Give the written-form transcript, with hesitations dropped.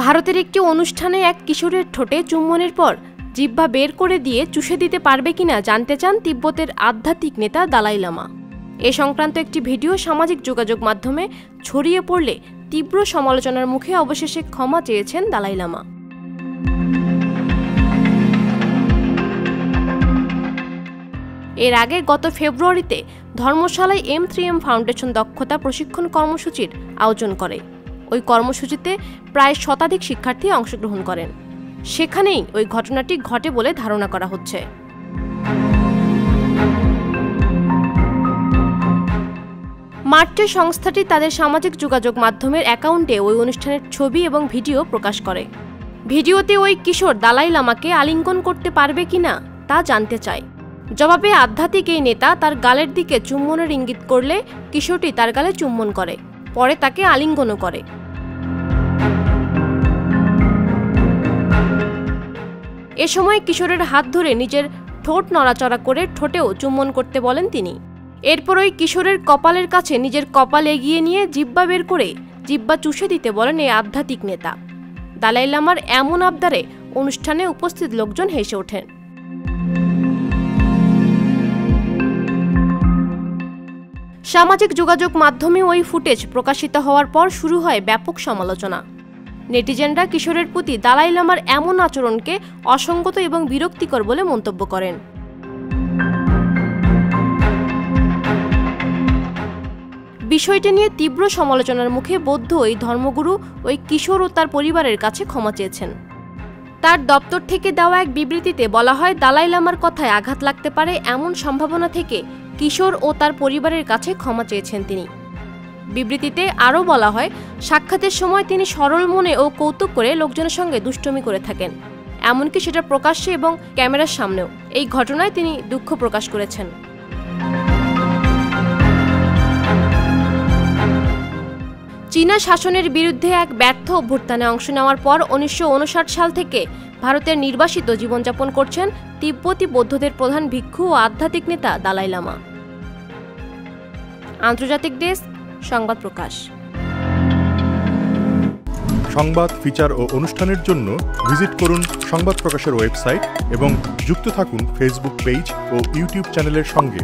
ভারতের একটি অনুষ্ঠানে এক কিশোরের ঠোঁটে চুম্বনের পর জিহ্বা বের করে দিয়ে চুষে দিতে পারবে কিনা জানতে চান তিব্বতের আধ্যাত্মিক নেতা দালাই লামা। এ সংক্রান্ত একটি ভিডিও সামাজিক যোগাযোগ মাধ্যমে ছড়িয়ে পড়লে তীব্র সমালোচনার মুখে অবশেষে ক্ষমা চেয়েছেন দালাই লামা। এর আগে গত ফেব্রুয়ারিতে ধর্মশালায় M3M ফাউন্ডেশন দক্ষতা প্রশিক্ষণ কর্মসূচির আয়োজন করে। ওই কর্মসূচিতে প্রায় শতাধিক শিক্ষার্থী অংশগ্রহণ করেন। সেখানেই ওই ঘটনাটি ঘটে বলে ধারণা করা হচ্ছে। মার্চে সংস্থাটি তাদের সামাজিক যোগাযোগ মাধ্যমের অ্যাকাউন্টে ওই অনুষ্ঠানের ছবি এবং ভিডিও প্রকাশ করে। ভিডিওতে ওই কিশোর দালাই লামাকে আলিঙ্গন করতে পারবে কিনা তা জানতে চায়। জবাবে আধ্যাত্মিক এই নেতা তার গালের দিকে চুম্বনের ইঙ্গিত করলে কিশোরটি তার গালে চুম্বন করে, পরে তাকে আলিঙ্গনও করে। এ সময় কিশোরের হাত ধরে নিজের ঠোঁট নড়াচড়া করে ঠোঁটেও চুম্বন করতে বলেন তিনি। এরপর ওই কিশোরের কপালের কাছে নিজের কপাল এগিয়ে নিয়ে জিহ্বা বের করে জিহ্বা চুষে দিতে বলেন এই আধ্যাত্মিক নেতা। দালাই লামার এমন আবদারে অনুষ্ঠানে উপস্থিত লোকজন হেসে ওঠেন। সামাজিক যোগাযোগ মাধ্যমে ওই ফুটেজ প্রকাশিত হওয়ার পর শুরু হয় ব্যাপক সমালোচনা। নেটিজেনরা কিশোরের প্রতি দালাই লামার এমন আচরণকে অসঙ্গত এবং বিরক্তিকর বলে মন্তব্য করেন। বিষয়টি নিয়ে তীব্র সমালোচনার মুখে বৌদ্ধ ওই ধর্মগুরু ওই কিশোর ও তার পরিবারের কাছে ক্ষমা চেয়েছেন। তার দপ্তর থেকে দেওয়া এক বিবৃতিতে বলা হয়, দালাই লামার কথায় আঘাত লাগতে পারে এমন সম্ভাবনা থেকে কিশোর ও তার পরিবারের কাছে ক্ষমা চেয়েছেন তিনি। বিবৃতিতে আরও বলা হয়, সাক্ষাতের সময় তিনি সরল মনে ও কৌতুক করে লোকজনের সঙ্গে দুষ্টুমি করে থাকেন, এমনকি সেটা প্রকাশ্যে এবং ক্যামেরার সামনেও। এই ঘটনায় তিনি দুঃখ প্রকাশ করেছেন। চীনা শাসনের বিরুদ্ধে এক ব্যর্থ অভ্যুত্থানে অংশ নেওয়ার পর 1959 সাল থেকে ভারতের নির্বাসিত জীবনযাপন করছেন তিব্বতী বৌদ্ধদের প্রধান ভিক্ষু ও আধ্যাত্মিক নেতা দালাই লামা। আন্তর্জাতিক ডেস্ক, সংবাদ প্রকাশ। সংবাদ, ফিচার ও অনুষ্ঠানের জন্য ভিজিট করুন সংবাদ প্রকাশের ওয়েবসাইট এবং যুক্ত থাকুন ফেসবুক পেজ ও ইউটিউব চ্যানেলের সঙ্গে।